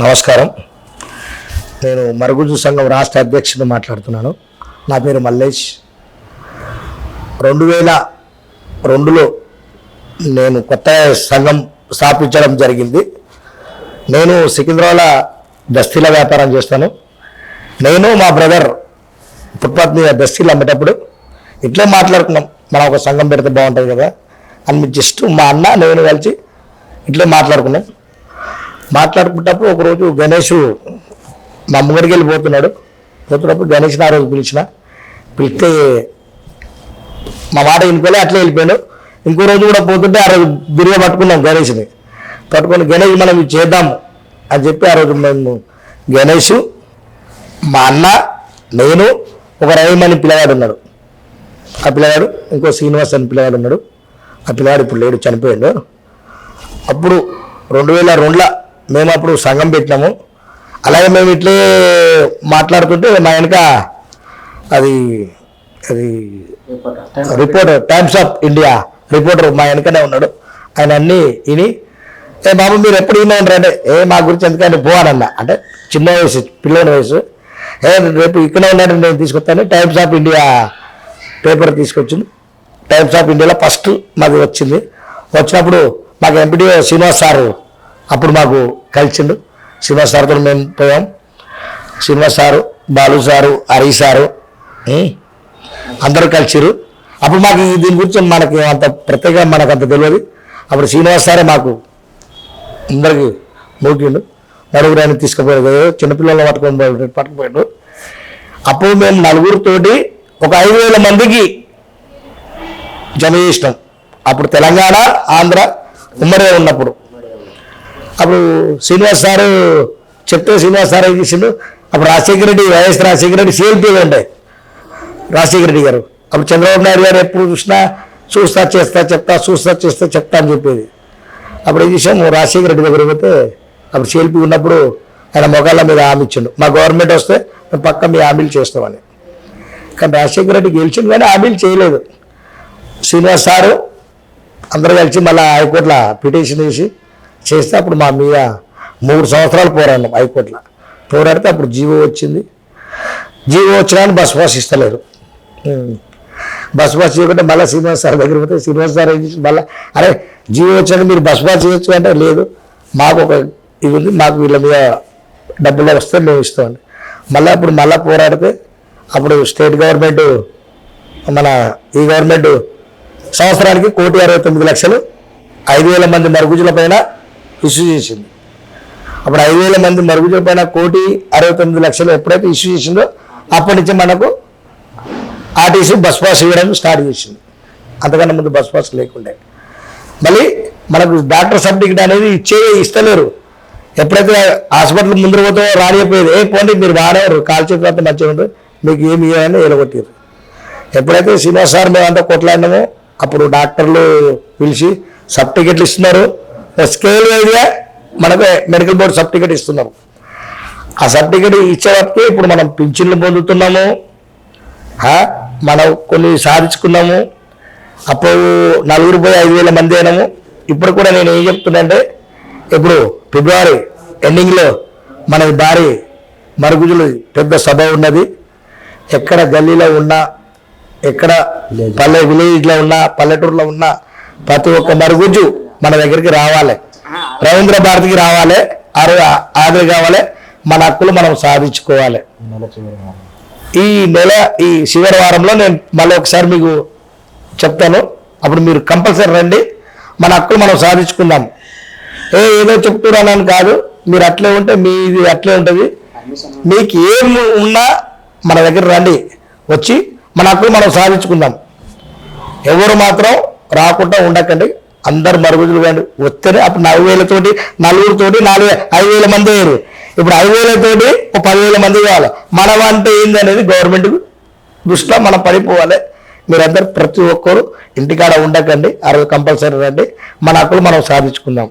నమస్కారం. నేను మరుగుజ్జు సంఘం రాష్ట్ర అధ్యక్షుడు మాట్లాడుతున్నాను. నా పేరు మల్లేష్. 2002లో నేను కొత్త సంఘం స్థాపించడం జరిగింది. నేను సికింద్రాబాద్లో దస్తీల వ్యాపారం చేస్తాను. నేను మా బ్రదర్ ఫుట్పాత్ మీద దస్తీలు అమ్మేటప్పుడు ఇట్లే మాట్లాడుకున్నాం, మనం ఒక సంఘం పెడితే బాగుంటుంది కదా అని. జస్ట్ మా అన్న నేను కలిసి ఇట్లే మాట్లాడుకున్నప్పుడు ఒకరోజు గణేష్ మా అమ్మగారికి పోతున్నప్పుడు గణేష్ని ఆ రోజు పిలిస్తే మా మాట వినుకోలే, అట్లే వెళ్ళిపోయాడు. ఇంకో రోజు కూడా పోతుంటే ఆ రోజు బిర్య పట్టుకున్నాం గణేష్ని. పట్టుకొని గణేష్ మనం ఇది చేద్దాము అని చెప్పి ఆ రోజు మేము గణేష్, మా అన్న, నేను, ఒక రహీం అని పిల్లవాడు ఉన్నాడు. ఆ పిల్లవాడు ఇంకో శ్రీనివాస్ అని పిల్లవాడు ఉన్నాడు. ఆ పిల్లవాడు ఇప్పుడు లేడు, చనిపోయాడు. అప్పుడు 2002లో మేము అప్పుడు సంఘం పెట్టినాము. అలాగే మేము ఇట్లే మాట్లాడుతుంటే మా వెనక అది reporter, times of India reporter మా వెనకనే ఉన్నాడు. ఆయన అన్నీ విని, బాబు మీరు ఎప్పుడు విన్నా ఉంటారంటే, మా గురించి ఎందుకంటే పోవాలన్నా, అంటే చిన్న వయసు, పిల్లని వయసు, రేపు ఇక్కడ ఉన్నాడు నేను తీసుకొస్తాను. టైమ్స్ ఆఫ్ ఇండియా పేపర్ తీసుకొచ్చింది. టైమ్స్ ఆఫ్ ఇండియాలో ఫస్ట్ మాది వచ్చినప్పుడు మాకు ఎంపీడీఓ శ్రీనివాస్ సారు అప్పుడు మాకు కలిసిండు. శ్రీనివాస్ సార్తో మేము పోయాం. Srinivas sir, Balu sir, Hari sir అందరూ కలిసిరు. అప్పుడు మాకు దీని గురించి మనకి అంత ప్రత్యేకంగా మనకు అంత తెలియదు. అప్పుడు శ్రీనివాస్ సారే మాకు అందరికి మోకిండు. నలుగురు ఆయన తీసుకుపోయాడు, చిన్నపిల్లలు పట్టుకుపోయాడు. అప్పుడు మేము నలుగురితోటి ఒక 5,000 మందికి జమ చేసినాం. అప్పుడు తెలంగాణ, ఆంధ్ర ఉమ్మడే ఉన్నప్పుడు. అప్పుడు శ్రీనివాస్ సారు చెప్తే శ్రీనివాస్ సార్ ఏం చేసిండు, అప్పుడు రాజశేఖర రెడ్డి, వైఎస్ రాజశేఖర రెడ్డి CLP ఉండే రాజశేఖర రెడ్డి గారు. అప్పుడు చంద్రబాబు నాయుడు గారు ఎప్పుడు చూసినా చూస్తా చెప్తా అని చెప్పేది. అప్పుడు ఏం చేసాము, రాజశేఖర రెడ్డి దగ్గర పోతే అప్పుడు CLP ఉన్నప్పుడు ఆయన మొగాళ్ళ మీద హామీ ఇచ్చిండు, మా గవర్నమెంట్ వస్తే మేము పక్క మీ హామీలు చేస్తామని. కానీ రాజశేఖర రెడ్డి గెలిచింది కానీ హామీలు చేయలేదు. శ్రీనివాస్ సారు అందరూ కలిసి మళ్ళీ హైకోర్టులో పిటిషన్ చేస్తే అప్పుడు మా మీద 3 సంవత్సరాలు పోరాడినాం హైకోర్టులో. పోరాడితే అప్పుడు జీవో వచ్చింది. జీవో వచ్చినా బస్ పాస్ ఇస్తలేరు. బస్ పాస్ చేయకుంటే మళ్ళీ శ్రీనివాస్ సార్ దగ్గర పోతే శ్రీనివాస్ సార్ ఏం చేసి మళ్ళీ, అరే జీవో వచ్చినా మీరు బస్ పాస్ చేయొచ్చు అంటే, లేదు మాకు ఒక ఇది ఉంది, మాకు వీళ్ళ మీద డబ్బులు వస్తే మేము ఇస్తామండి. మళ్ళీ పోరాడితే అప్పుడు స్టేట్ గవర్నమెంట్, మన ఈ గవర్నమెంట్ సంవత్సరానికి 1,69,00,000 5,000 మంది మరుగుజ్జుల పైన ఇష్యూ చేసింది. అప్పుడు 5,000 మంది మరుగుజ్జుల పైన 1,69,00,000 ఎప్పుడైతే ఇష్యూ చేసిందో అప్పటి నుంచి మనకు ఆర్టీసీ బస్ పాస్ ఇవ్వడం స్టార్ట్ చేసింది. అంతకన్నా ముందు బస్ పాస్ లేకుండే. మళ్ళీ మనకు డాక్టర్ సర్టిఫికేట్ అనేది ఇస్తలేరు. ఎప్పుడైతే హాస్పిటల్ ముందు పోతే రానిపోయేది, పోండి మీరు వాడేవారు, కాల్ చేతి అంతా మంచిగా ఉంటుంది, మీకు ఏమి ఇవ్వాలని ఎలగొట్టారు. ఎప్పుడైతే శ్రీనివాస్ సార్ మేమంతా కొట్లాడినామో అప్పుడు డాక్టర్లు పిలిచి సర్టిఫికెట్లు ఇస్తున్నారు. స్కేల్ వైజ్గా మనకు మెడికల్ బోర్డు సర్టిఫికెట్ ఇస్తున్నారు. ఆ సర్టిఫికెట్ ఇచ్చేటప్పటికి ఇప్పుడు మనం పింఛన్లు పొందుతున్నాము, మనం కొన్ని సాధించుకున్నాము. అప్పుడు నలుగురు పోయి 5,000 మంది అయినాము. ఇప్పుడు కూడా నేను ఏం చెప్తున్నానంటే, ఇప్పుడు ఫిబ్రవరి ఎండింగ్లో మన భారీ మరుగుజ్జులు పెద్ద సభ ఉన్నది. ఎక్కడ గల్లీలో ఉన్నా, ఎక్కడ విలేజ్లో ఉన్నా, పల్లెటూరులో ఉన్నా ప్రతి ఒక్క మరుగుజ్జు మన దగ్గరికి రావాలి, రవీంద్ర భారతికి రావాలి, ఆదరి కావాలి, మన హక్కులు మనం సాధించుకోవాలి. ఈ చివరి వారంలో నేను మళ్ళీ ఒకసారి మీకు చెప్తాను. అప్పుడు మీరు కంపల్సరీ రండి, మన హక్కులు మనం సాధించుకుందాం. ఏదో చెప్తున్నానని కాదు, మీరు అట్లే ఉంటే మీది అట్లే ఉంటుంది. మీకు ఏం ఉన్నా మన దగ్గర రండి, వచ్చి మన హక్కులు మనం సాధించుకుందాం. ఎవరు మాత్రం రాకుండా ఉండకండి. అందరు మరుగుజ్జులు కానీ వస్తేనే అప్పుడు 4,000 నలుగురితోటి 5,000 మంది అయ్యారు. ఇప్పుడు 5,000 ఒక 10,000 మంది కావాలి. మనం అంటే ఏంది అనేది గవర్నమెంట్ దృష్టిలో మనం పడిపోవాలి. మీరందరూ ప్రతి ఒక్కరు ఇంటికాడ ఉండకండి, ఆ రోజు కంపల్సరీ రండి, మన హక్కులు మనం సాధించుకుందాం.